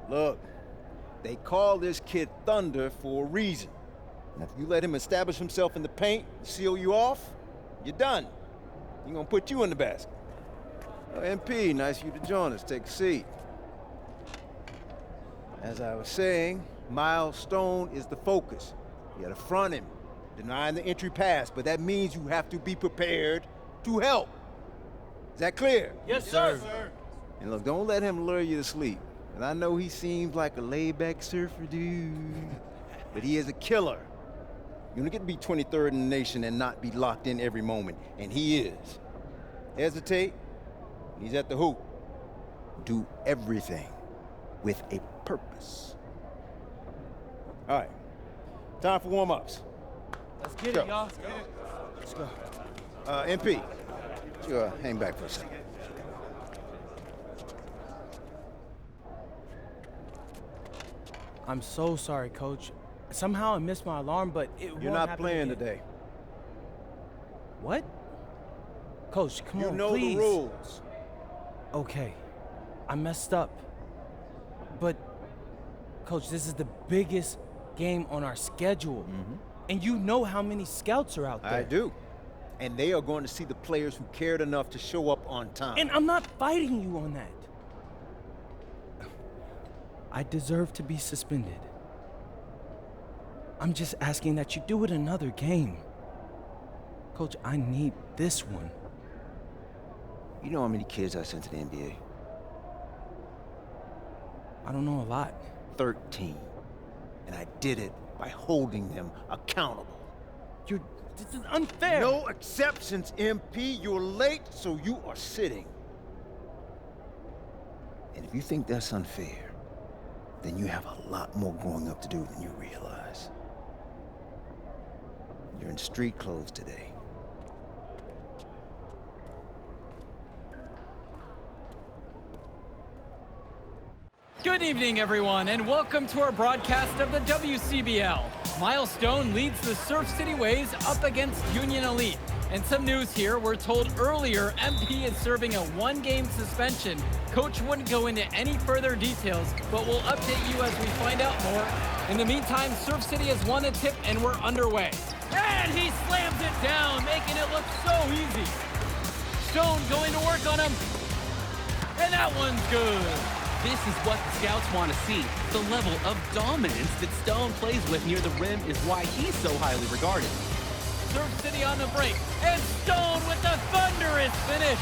Look, they call this kid Thunder for a reason. And if you let him establish himself in the paint, seal you off, you're done. He's gonna put you in the basket. Oh, MP, nice of you to join us. Take a seat. As I was saying, Miles Stone is the focus. You gotta front him, denying the entry pass, but that means you have to be prepared to help. Is that clear? Yes, sir. And look, don't let him lure you to sleep. And I know he seems like a laid-back surfer dude, but he is a killer. You don't get to be 23rd in the nation and not be locked in every moment, and he is. Hesitate, he's at the hoop. Do everything with a purpose. All right, time for warm-ups. Let's get it, y'all. Let's go. MP, you hang back for a second. I'm so sorry, Coach. Somehow I missed my alarm, but it won't You're not happen playing again. today. What? Coach, come You on, know please. the rules. Okay, I messed up. But, Coach, this is the biggest game on our schedule. And you know how many scouts are out there. I do. And they are going to see the players who cared enough to show up on time. And I'm not fighting you on that. I deserve to be suspended. I'm just asking that you do it another game. Coach, I need this one. You know how many kids I sent to the NBA? I don't know a lot. 13. And I did it by holding them accountable. This is unfair. No exceptions, MP. You're late, so you are sitting. And if you think that's unfair, then you have a lot more growing up to do than you realize. You're in street clothes today. Good evening, everyone, and welcome to our broadcast of the WCBL. Miles Stone leads the Surf City Waves up against Union Elite. And some news here, we're told earlier MP is serving a one-game suspension. Coach wouldn't go into any further details, but we'll update you as we find out more. In the meantime, Surf City has won a tip and we're underway. And he slams it down, making it look so easy. Stone going to work on him. And that one's good. This is what the scouts want to see. The level of dominance that Stone plays with near the rim is why he's so highly regarded. Surf City on the break, and Stone with the thunderous finish.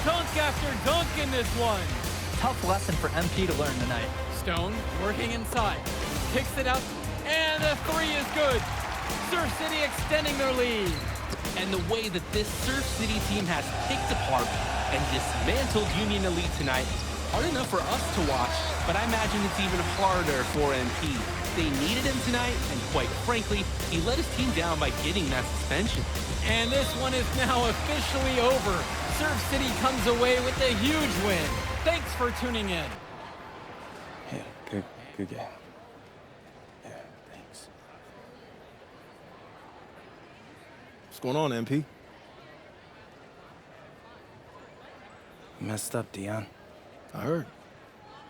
Dunk after dunk in this one. Tough lesson for MP to learn tonight. Stone working inside, kicks it out, and the three is good. Surf City extending their lead. And the way that this Surf City team has picked apart and dismantled Union Elite tonight, hard enough for us to watch, but I imagine it's even harder for MP. They needed him tonight, and quite frankly, he let his team down by getting that suspension. And this one is now officially over. Surf City comes away with a huge win. Thanks for tuning in. Yeah, good game. Yeah, thanks. What's going on, MP? Messed up, Dion. I heard.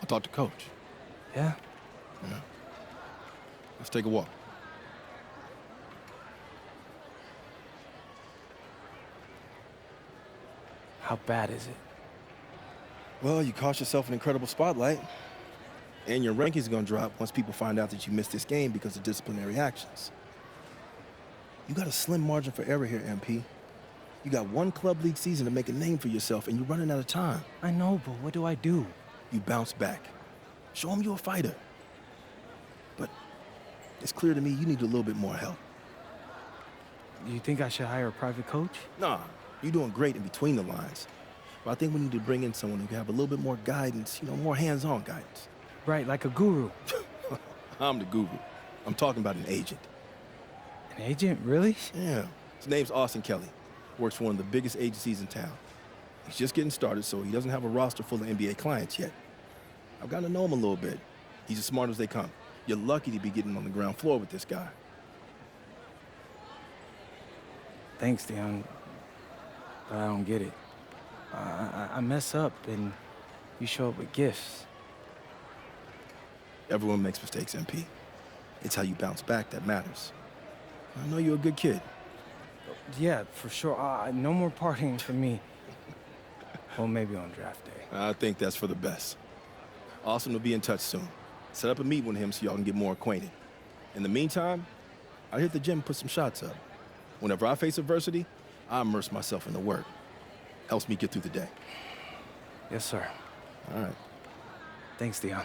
I talked to Coach. Yeah? Yeah. Let's take a walk. How bad is it? Well, you cost yourself an incredible spotlight. And your ranking's gonna drop once people find out that you missed this game because of disciplinary actions. You got a slim margin for error here, MP. You got one club league season to make a name for yourself, and you're running out of time. I know, but what do I do? You bounce back. Show them you're a fighter. But it's clear to me you need a little bit more help. Do you think I should hire a private coach? Nah, you're doing great in between the lines. But I think we need to bring in someone who can have a little bit more guidance, more hands-on guidance. Right, like a guru. I'm the guru. I'm talking about an agent. An agent, really? Yeah. His name's Austin Kelly. Works for one of the biggest agencies in town. He's just getting started, so he doesn't have a roster full of NBA clients yet. I've gotten to know him a little bit. He's as smart as they come. You're lucky to be getting on the ground floor with this guy. Thanks, Dion. But I don't get it. I mess up, and you show up with gifts. Everyone makes mistakes, MP. It's how you bounce back that matters. I know you're a good kid. Yeah, for sure. No more partying for me. Well, maybe on draft day. I think that's for the best. Austin will be in touch soon. Set up a meet with him so y'all can get more acquainted. In the meantime, I hit the gym and put some shots up. Whenever I face adversity, I immerse myself in the work. Helps me get through the day. Yes, sir. All right. Thanks, Dion.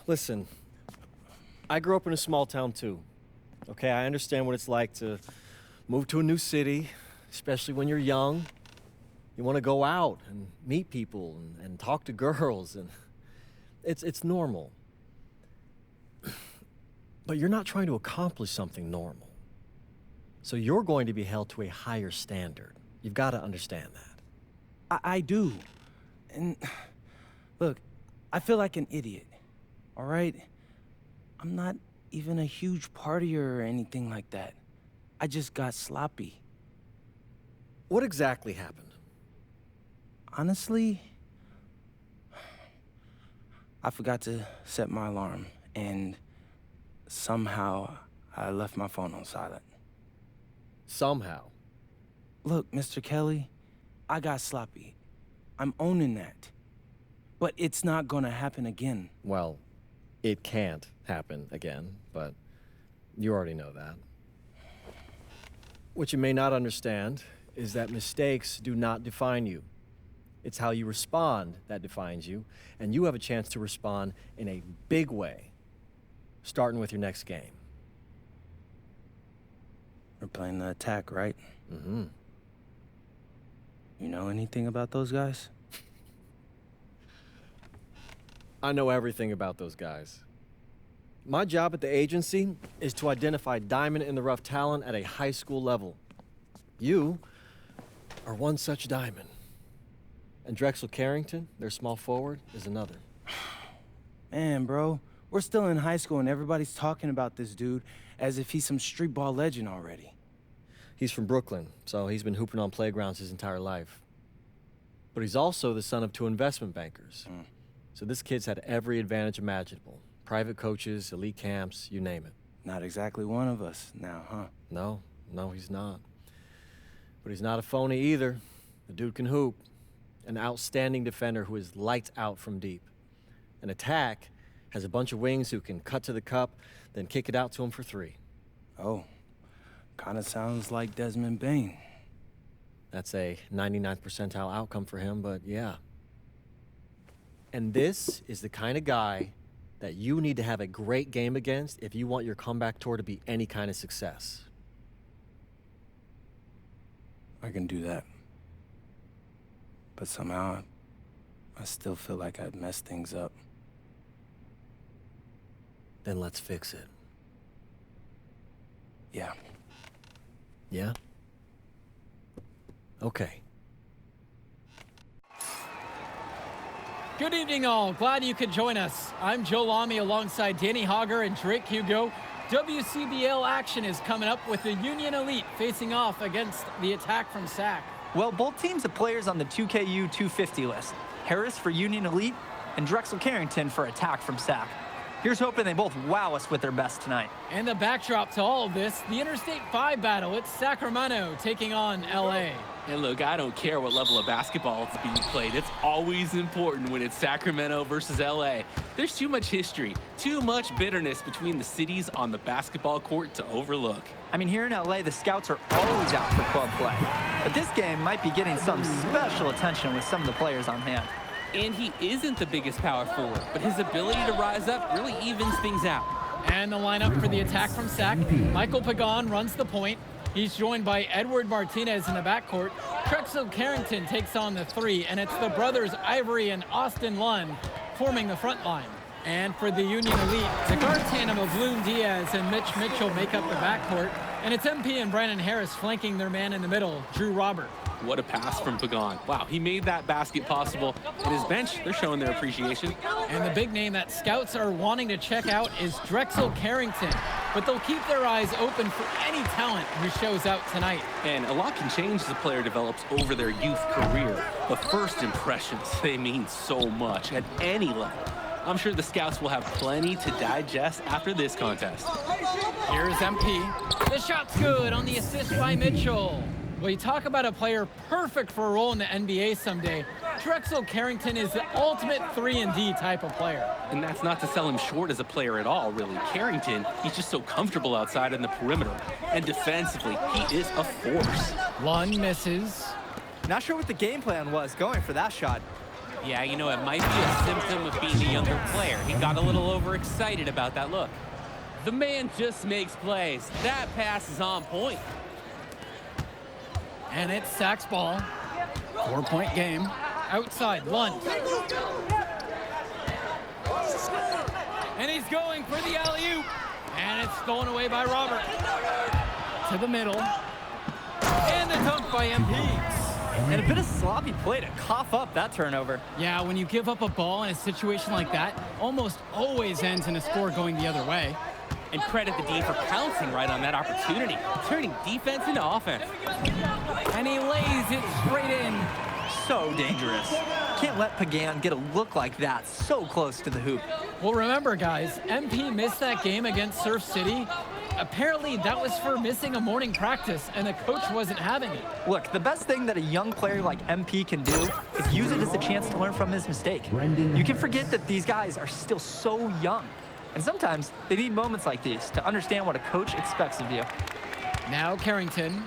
Listen, I grew up in a small town too. Okay, I understand what it's like to move to a new city, especially when you're young. You want to go out and meet people and talk to girls, and it's normal. But you're not trying to accomplish something normal. So you're going to be held to a higher standard. You've got to understand that. I do. And look, I feel like an idiot. All right? I'm not even a huge partier or anything like that. I just got sloppy. What exactly happened? Honestly, I forgot to set my alarm, and somehow I left my phone on silent. Somehow. Look, Mr. Kelly, I got sloppy. I'm owning that. But it's not gonna happen again. Well, it can't happen again, but you already know that. What you may not understand is that mistakes do not define you. It's how you respond that defines you, and you have a chance to respond in a big way, starting with your next game. We're playing the Attack, right? Mm-hmm. You know anything about those guys? I know everything about those guys. My job at the agency is to identify diamond-in-the-rough talent at a high school level. You are one such diamond. And Drexel Carrington, their small forward, is another. Man, bro, we're still in high school and everybody's talking about this dude as if he's some street ball legend already. He's from Brooklyn, so he's been hooping on playgrounds his entire life. But he's also the son of 2 investment bankers. So this kid's had every advantage imaginable. Private coaches, elite camps, you name it. Not exactly one of us now, huh? No, he's not. But he's not a phony either. The dude can hoop. An outstanding defender who is lights out from deep. An Attack has a bunch of wings who can cut to the cup, then kick it out to him for 3. Oh, kind of sounds like Desmond Bain. That's a 99th percentile outcome for him, but yeah. And this is the kind of guy that you need to have a great game against if you want your comeback tour to be any kind of success. I can do that. But somehow, I still feel like I'd messed things up. Then let's fix it. Yeah. Yeah? Okay. Good evening, all. Glad you could join us. I'm Joe Lamy alongside Danny Hogger and Drake Hugo. WCBL action is coming up with the Union Elite facing off against the Attack from SAC. Well, both teams have players on the 2KU 250 list. Harris for Union Elite and Drexel Carrington for Attack from SAC. Here's hoping they both wow us with their best tonight. And the backdrop to all of this, the Interstate 5 battle. It's Sacramento taking on LA. And look, I don't care what level of basketball is being played. It's always important when it's Sacramento versus LA. There's too much history, too much bitterness between the cities on the basketball court to overlook. I mean, here in LA, the scouts are always out for club play. But this game might be getting some special attention with some of the players on hand. And he isn't the biggest power forward, but his ability to rise up really evens things out. And the lineup for the Attack from SAC. Michael Pagan runs the point. He's joined by Edward Martinez in the backcourt. Drexel Carrington takes on the 3, and it's the brothers Ivory and Austin Lunn forming the front line. And for the Union Elite, the guard tandem of Loon Diaz and Mitch Mitchell make up the backcourt, and it's MP and Brandon Harris flanking their man in the middle, Drew Robert. What a pass from Pagan. Wow, he made that basket possible. And his bench, they're showing their appreciation. And the big name that scouts are wanting to check out is Drexel Carrington. But they'll keep their eyes open for any talent who shows out tonight. And a lot can change as a player develops over their youth career. But first impressions, they mean so much at any level. I'm sure the scouts will have plenty to digest after this contest. Here's MP. The shot's good on the assist by Mitchell. Well, you talk about a player perfect for a role in the NBA someday. Drexel Carrington is the ultimate 3-and-D type of player. And that's not to sell him short as a player at all, really. Carrington, he's just so comfortable outside in the perimeter. And defensively, he is a force. Lund misses. Not sure what the game plan was going for that shot. Yeah, you know, it might be a symptom of being a younger player. He got a little overexcited about that look. The man just makes plays. That pass is on point. And it's Sack's ball. 4-point game. Outside, Lund. And he's going for the alley-oop. And it's stolen away by Robert. To the middle. And the dunk by MP. And a bit of sloppy play to cough up that turnover. Yeah, when you give up a ball in a situation like that, almost always ends in a score going the other way. And credit the D for pouncing right on that opportunity, turning defense into offense. And he lays it straight in. So dangerous. Can't let Pagan get a look like that so close to the hoop. Well, remember, guys, MP missed that game against Surf City. Apparently, that was for missing a morning practice, and the coach wasn't having it. Look, the best thing that a young player like MP can do is use it as a chance to learn from his mistake. You can forget that these guys are still so young. And sometimes they need moments like these to understand what a coach expects of you. Now Carrington.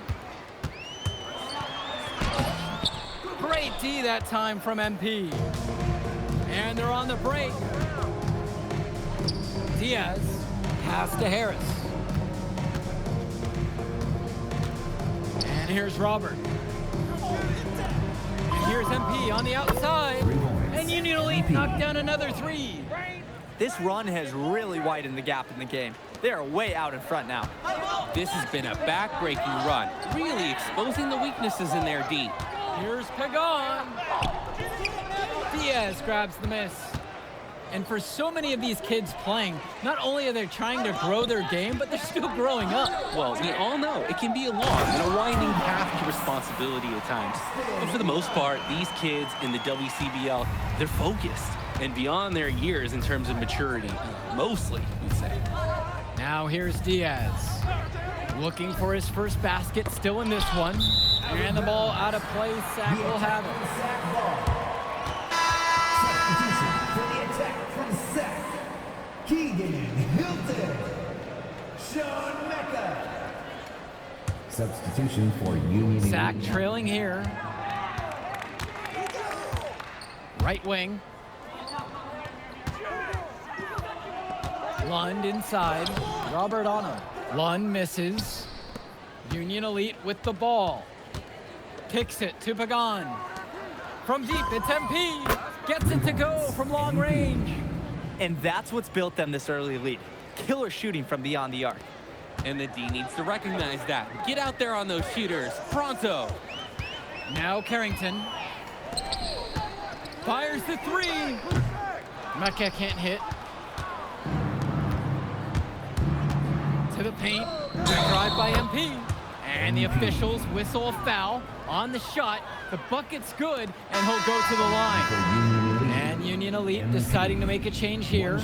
Great D that time from MP. And they're on the break. Diaz, pass to Harris. And here's Robert. And here's MP on the outside. And Union Elite knocked down another three. This run has really widened the gap in the game. They are way out in front now. This has been a back-breaking run, really exposing the weaknesses in their D. Here's Pagan. Diaz grabs the miss. And for so many of these kids playing, not only are they trying to grow their game, but they're still growing up. Well, we all know it can be a long and a winding path to responsibility at times. But for the most part, these kids in the WCBL, they're focused and beyond their years in terms of maturity, mostly, we'd say. Now here's Diaz. Looking for his first basket, still in this one. And the ball out of play, Sack will have it. Keegan Hilton, Sean Mecca. Substitution for Union. Sack trailing here. Right wing. Lund inside. Robert on him. Lund misses. Union Elite with the ball. Kicks it to Pagan. From deep, it's MP. Gets it to go from long range. And that's what's built them this early lead. Killer shooting from beyond the arc. And the D needs to recognize that. Get out there on those shooters, pronto. Now Carrington. Fires the three. Mecca can't hit. To the paint. Drive by MP. And the officials whistle a foul on the shot. The bucket's good, and he'll go to the line. And Union Elite deciding to make a change here.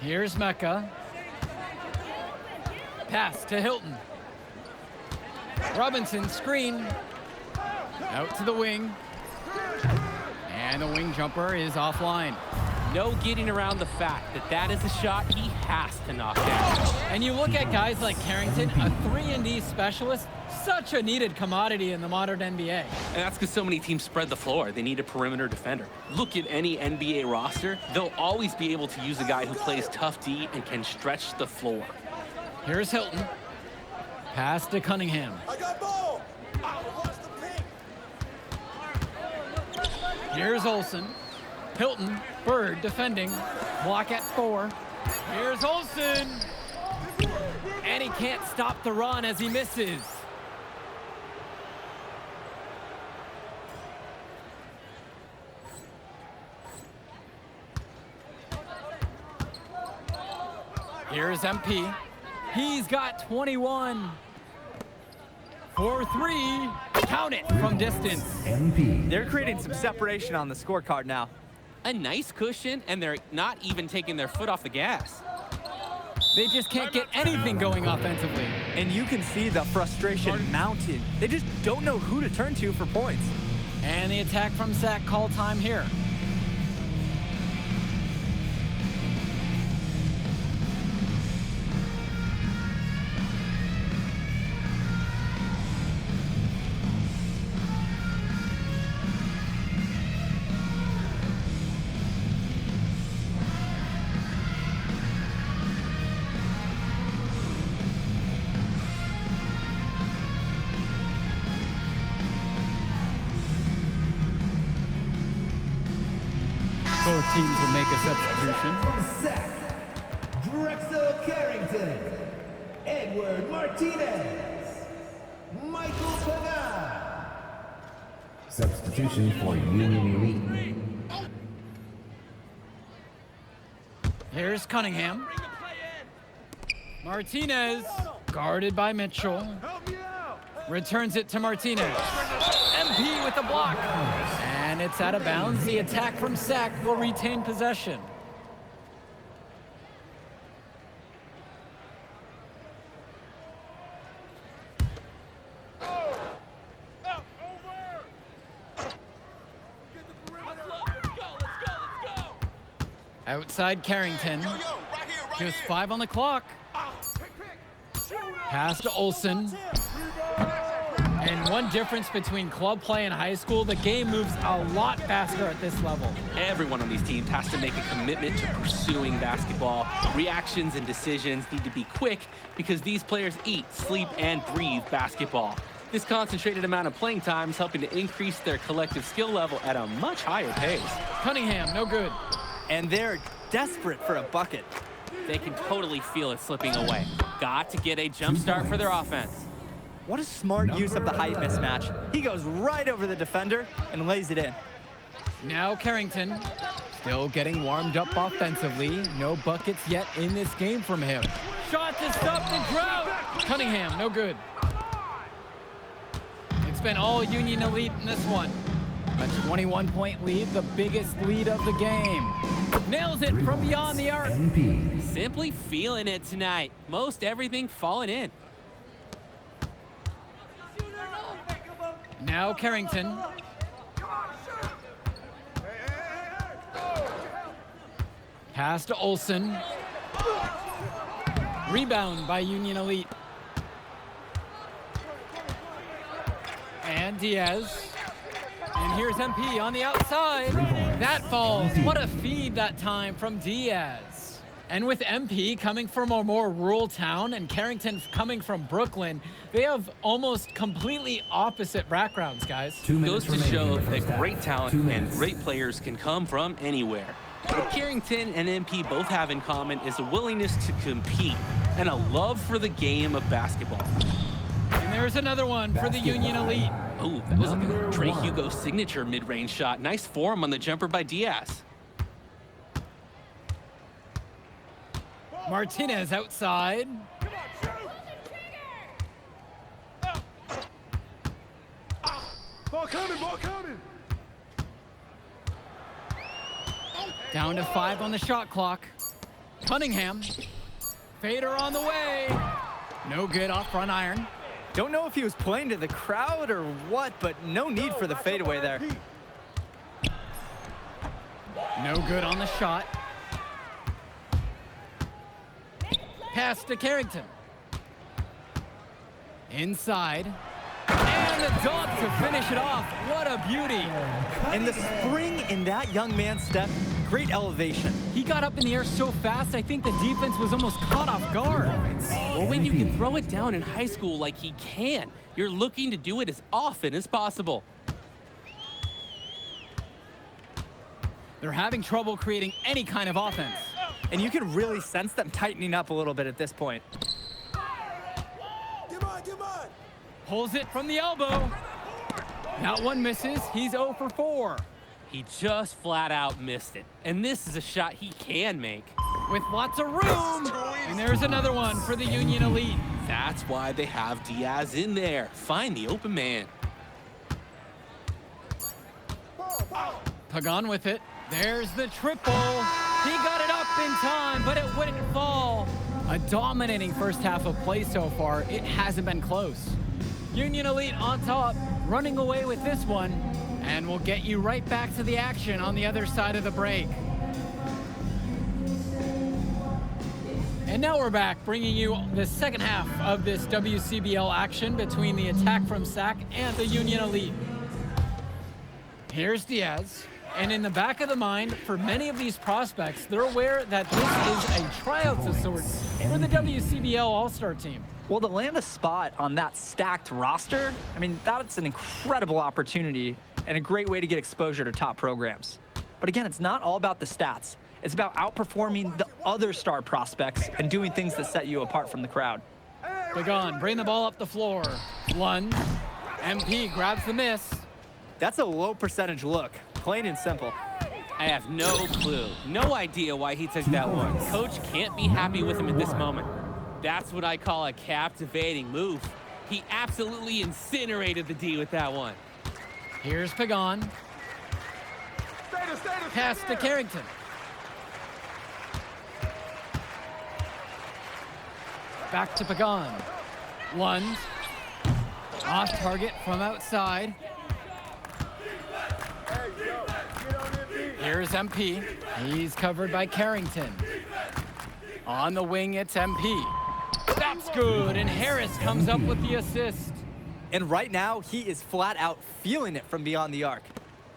Here's Mecca. Pass to Hilton. Robinson screen. Out to the wing. And the wing jumper is offline. No getting around the fact that that is a shot he has to knock down. And you look at guys like Carrington, a 3-and-D specialist, such a needed commodity in the modern NBA. And that's because so many teams spread the floor. They need a perimeter defender. Look at any NBA roster. They'll always be able to use a guy who plays tough D and can stretch the floor. Here's Hilton. Pass to Cunningham. I got ball. Watch the pink. Here's Olsen. Hilton, Bird defending. Block at 4. Here's Olsen. And he can't stop the run as he misses. Here's MP. He's got 21. For 3. Count it from distance. MP. They're creating some separation on the scorecard now. A nice cushion, and they're not even taking their foot off the gas. They just can't get anything going offensively. And you can see the frustration mounting. They just don't know who to turn to for points. And the attack from Sack call time here. Both teams will make a substitution. Sack. Drexel Carrington. Edward Martinez. Michael Pagan. Substitution for Union Elite. Here's Cunningham. Martinez, guarded by Mitchell. Returns it to Martinez. MP with the block. And it's out of bounds. The attack from Sack will retain possession. Outside Carrington. Just 5 on the clock. Pass to Olsen. And one difference between club play and high school, the game moves a lot faster at this level. Everyone on these teams has to make a commitment to pursuing basketball. Reactions and decisions need to be quick because these players eat, sleep, and breathe basketball. This concentrated amount of playing time is helping to increase their collective skill level at a much higher pace. Cunningham, no good. And they're desperate for a bucket. They can totally feel it slipping away. Got to get a jump start for their offense. What a smart use of the height mismatch. He goes right over the defender and lays it in. Now Carrington, still getting warmed up offensively. No buckets yet in this game from him. Shot to stop the drought. Cunningham, no good. It's been all Union Elite in this one. A 21-point lead, the biggest lead of the game. Nails it from beyond the arc. MP. Simply feeling it tonight. Most everything falling in. Now Carrington. Pass to Olsen. Rebound by Union Elite. And Diaz. And here's MP on the outside. That falls. What a feed that time from Diaz. And with MP coming from a more rural town and Carrington coming from Brooklyn, they have almost completely opposite backgrounds, guys. Goes to show that great talent and great players can come from anywhere. What Carrington and MP both have in common is a willingness to compete and a love for the game of basketball. And there's another one for the Union Elite. Oh, that was like a Trey Hugo signature mid-range shot. Nice form on the jumper by Diaz. Martinez outside. Ball coming. Down to 5 on the shot clock. Cunningham. Fader on the way. No good off front iron. Don't know if he was playing to the crowd or what, but no need for the fadeaway there. No good on the shot. Pass to Carrington. Inside. And the dunk to finish it off. What a beauty. And the spring in that young man's step, great elevation. He got up in the air so fast, I think the defense was almost caught off guard. Well, when you can throw it down in high school like he can, you're looking to do it as often as possible. They're having trouble creating any kind of offense. And you can really sense them tightening up a little bit at this point. Get mine, get mine. Pulls it from the elbow. That one misses. He's 0 for 4. He just flat out missed it. And this is a shot he can make. With lots of room. And there's another one for the Union Elite. That's why they have Diaz in there. Find the open man. Pagan with it. There's the triple. He got it up in time, but it wouldn't fall. A dominating first half of play so far. It hasn't been close. Union Elite on top, running away with this one, and we'll get you right back to the action on the other side of the break. And now we're back, bringing you the second half of this WCBL action between the attack from SAC and the Union Elite. Here's Diaz. And in the back of the mind, for many of these prospects, they're aware that this is a tryout of sorts for the WCBL All-Star team. Well, to land a spot on that stacked roster, I mean, that's an incredible opportunity and a great way to get exposure to top programs. But again, it's not all about the stats. It's about outperforming the other star prospects and doing things that set you apart from the crowd. Pagan, bring the ball up the floor. Lunge. MP grabs the miss. That's a low percentage look, plain and simple. I have no clue, no idea why he took that one. Coach can't be happy with him at this moment. That's what I call a captivating move. He absolutely incinerated the D with that one. Here's Pagan. Pass to Carrington. Back to Pagan. Lunge. Off target from outside. Here's MP. He's covered by Carrington. On the wing, it's MP. That's good, and Harris comes up with the assist. And right now, he is flat out feeling it from beyond the arc.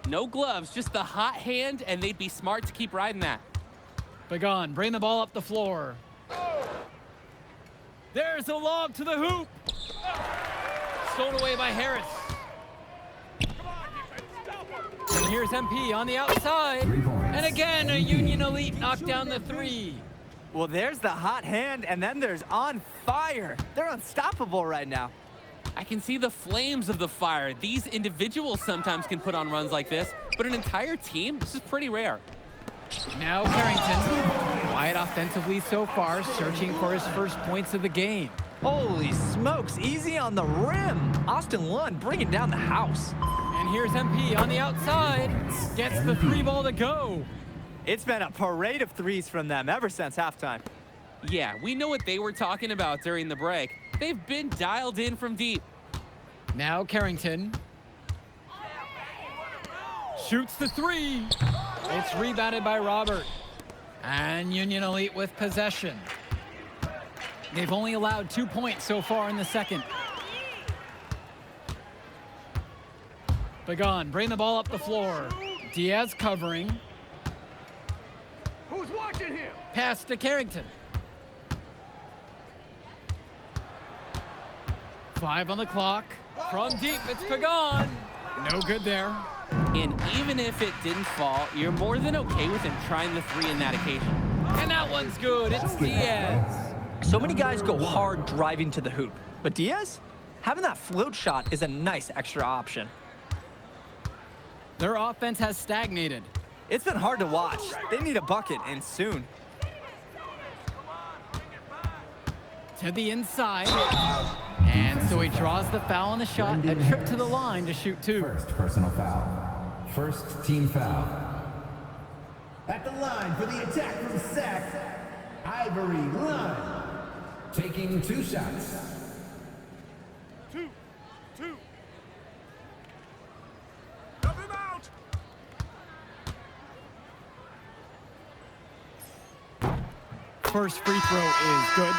No gloves, just the hot hand, and they'd be smart to keep riding that. Pagan, bring the ball up the floor. There's a lob to the hoop. Stolen away by Harris. And here's MP on the outside. And again, a Union Elite knocked down the three. Well, there's the hot hand, and then there's on fire. They're unstoppable right now. I can see the flames of the fire. These individuals sometimes can put on runs like this, but an entire team, this is pretty rare. Now Carrington, quiet offensively so far, searching for his first points of the game. Holy smokes, easy on the rim. Austin Lund bringing down the house. And here's MP on the outside, gets the three ball to go. It's been a parade of threes from them ever since halftime. Yeah, we know what they were talking about during the break. They've been dialed in from deep. Now Carrington shoots the three. It's rebounded by Robert. And Union Elite with possession. They've only allowed 2 points so far in the second. Pagan, bring the ball up the floor. Diaz covering. Who's watching him? Pass to Carrington. 5 on the clock. From deep, it's Pagan. No good there. And even if it didn't fall, you're more than okay with him trying the three in that occasion. And that one's good. It's Diaz. So many guys go hard driving to the hoop, but Diaz, having that float shot is a nice extra option. Their offense has stagnated. It's been hard to watch. They need a bucket, and soon. To the inside. And so he draws the foul on the shot, a trip to the line to shoot 2. First personal foul. First team foul. At the line for the attack from SAC, Ivory Lund. Taking 2 shots. 2. Dump him out. first free throw is good.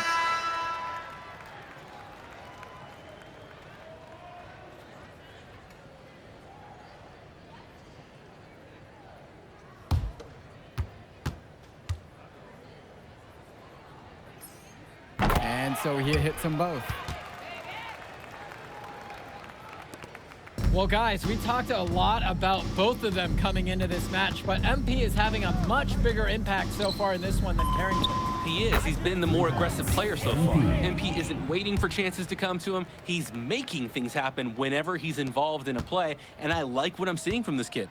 And so he hits them both. Well, guys, we talked a lot about both of them coming into this match, but MP is having a much bigger impact so far in this one than Carrington. He is. He's been the more aggressive player so far. MP isn't waiting for chances to come to him. He's making things happen whenever he's involved in a play, and I like what I'm seeing from this kid.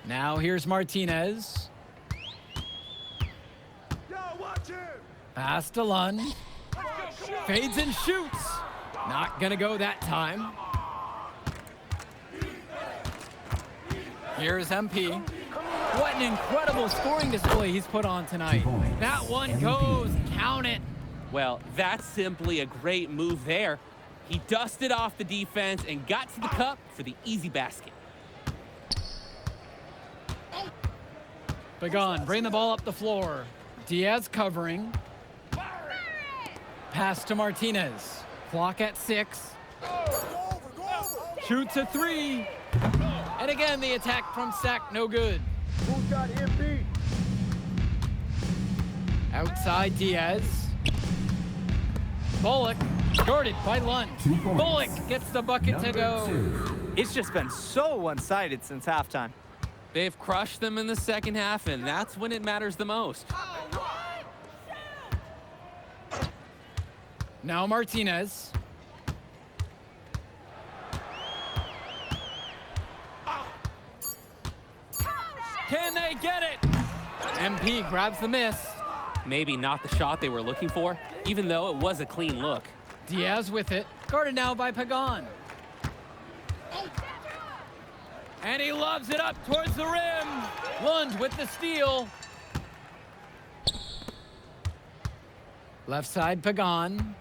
Now here's Martinez. Yo, watch him. Pass to Lund. Fades and shoots. Not gonna go that time. Here's MP. What an incredible scoring display he's put on tonight. That one goes. Count it. Well, that's simply a great move there. He dusted off the defense and got to the cup for the easy basket. Pagan, bring the ball up the floor. Diaz covering. Pass to Martinez. Clock at 6. Shoots a 3. And again, the attack from Sack, no good. Who's got MP? Outside Diaz. Bullock, guarded by Lund. Bullock gets the bucket to go. It's just been so one-sided since halftime. They've crushed them in the second half, and that's when it matters the most. Now Martinez. Can they get it? MP grabs the miss. Maybe not the shot they were looking for, even though it was a clean look. Diaz with it, guarded now by Pagan. And he lobs it up towards the rim. Lund with the steal. Left side, Pagan.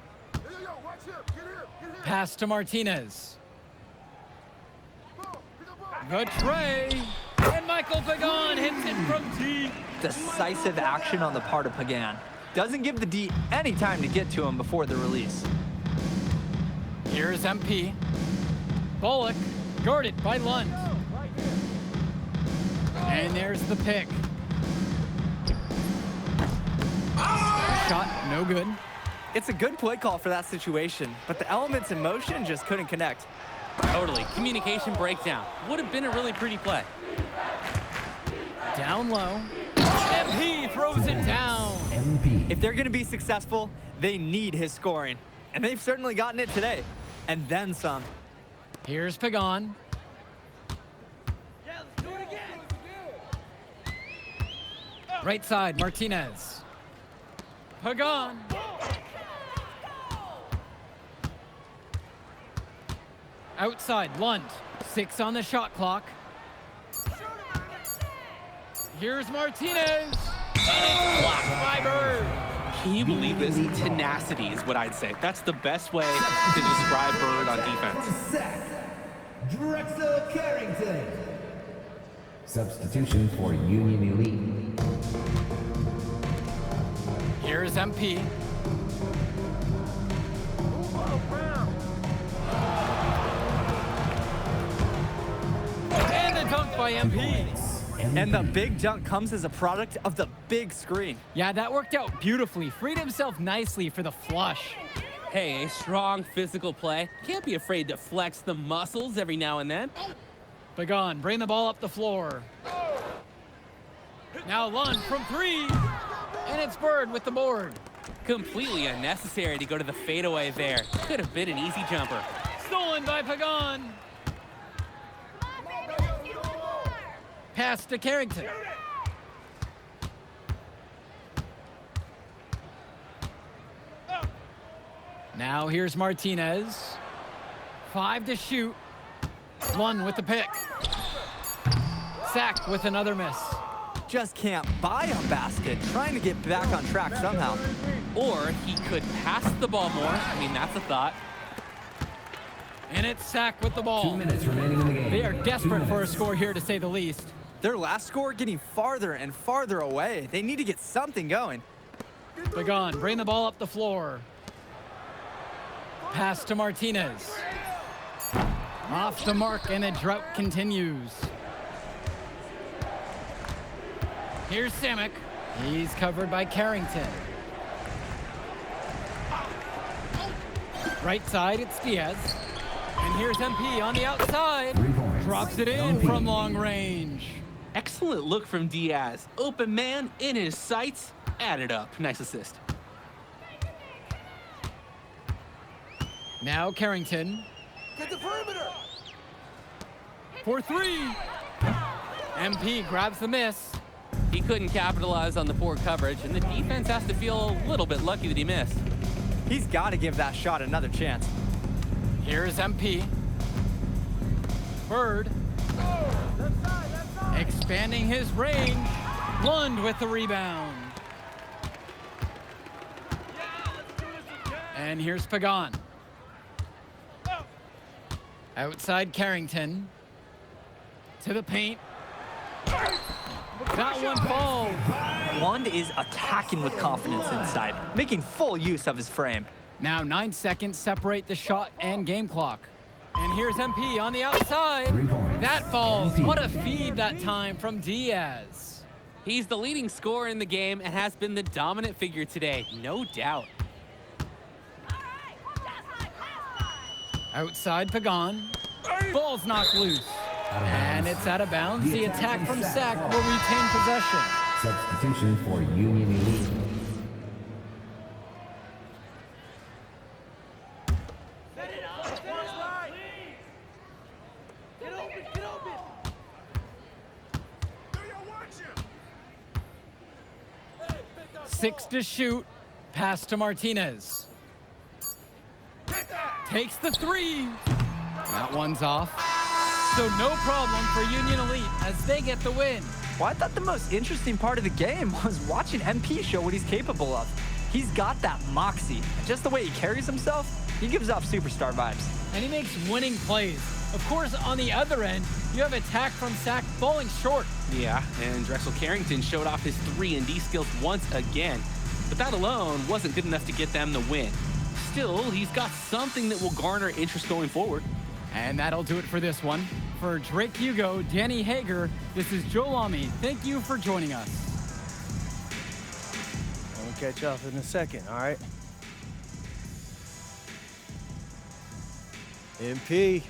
Pass to Martinez. The tray. And Michael Pagan hits it from deep. Decisive action on the part of Pagan. Doesn't give the D any time to get to him before the release. Here's MP. Bullock, guarded by Lund. And there's the pick. Shot, no good. It's a good play call for that situation, but the elements in motion just couldn't connect. Totally. Communication breakdown. Would have been a really pretty play. Down low. MP throws it down. If they're going to be successful, they need his scoring. And they've certainly gotten it today. And then some. Here's Pagan. Right side, Martinez. Pagan. Outside, Lund. 6 on the shot clock. Here's Martinez. And it's blocked by Bird. Can you believe this? Tenacity is what I'd say. That's the best way to describe Bird on defense. Drexel Carrington. Substitution for Union Elite. Here's MP. And the dunk by MP. And the big dunk comes as a product of the big screen. Yeah, that worked out beautifully. Freed himself nicely for the flush. Hey, a strong physical play. Can't be afraid to flex the muscles every now and then. Pagan, bring the ball up the floor. Now Lund from 3. And it's Bird with the board. Completely unnecessary to go to the fadeaway there. Could have been an easy jumper. Stolen by Pagan. Pass to Carrington. Now here's Martinez. 5 to shoot. Lund with the pick. Sack with another miss. Just can't buy a basket, trying to get back on track somehow. Or he could pass the ball more. I mean, that's a thought. And it's Sack with the ball. 2 minutes remaining in the game. They are desperate for a score here, to say the least. Their last score getting farther and farther away. They need to get something going. Pagan, bring the ball up the floor. Pass to Martinez. Off the mark, and the drought continues. Here's Simic. He's covered by Carrington. Right side, it's Diaz. And here's MP on the outside. Drops it in from long range. Excellent look from Diaz. Open man in his sights. Added up. Nice assist. Now Carrington. Get the perimeter! For three. MP grabs the miss. He couldn't capitalize on the poor coverage, and the defense has to feel a little bit lucky that he missed. He's got to give that shot another chance. Here's MP. Bird. Expanding his range. Lund with the rebound. And here's Pagan. Outside Carrington. To the paint. That one falls. Lund is attacking with confidence inside, making full use of his frame. Now 9 seconds separate the shot and game clock. And here's MP on the outside. That falls. What a feed that time from Diaz. He's the leading scorer in the game and has been the dominant figure today, no doubt. Outside Pagan. Ball's knocked loose. And it's out of bounds. The attack from Sac will retain possession. Substitution for Union Elite. Six to shoot. Pass to Martinez. Takes the three. That one's off. So no problem for Union Elite as they get the win. Well, I thought the most interesting part of the game was watching MP show what he's capable of. He's got that moxie. Just the way he carries himself, he gives off superstar vibes. And he makes winning plays. Of course, on the other end, you have attack from Sac falling short. Yeah, and Drexel Carrington showed off his 3-and-D skills once again. But that alone wasn't good enough to get them the win. Still, he's got something that will garner interest going forward. And that'll do it for this one. For Drake Hugo, Danny Hager, this is Joe Lamy. Thank you for joining us. I'll catch up in a second, all right? MP.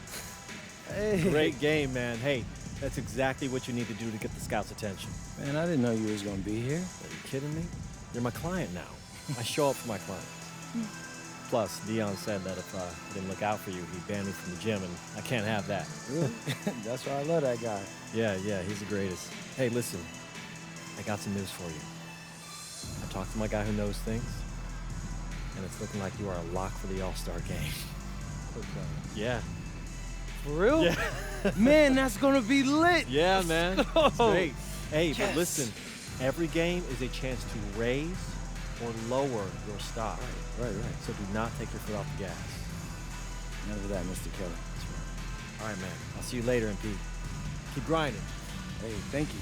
Hey. Great game, man. Hey, that's exactly what you need to do to get the scouts' attention. Man, I didn't know you was gonna be here. Are you kidding me? You're my client now. I show up for my clients. Plus, Dion said that if I didn't look out for you, he'd ban me from the gym, and I can't have that. Really? That's why I love that guy. Yeah, he's the greatest. Hey, listen, I got some news for you. I talked to my guy who knows things, and it's looking like you are a lock for the All-Star game. Yeah. For real? Yeah. Man, that's gonna be lit. Yeah, man. It's great. Hey, Yes. but listen, every game is a chance to raise or lower your stock. Right. So do not take your foot off the gas. Never that, Mr. Kelly. All right, man. I'll see you later, MP. Keep grinding. Hey, thank you.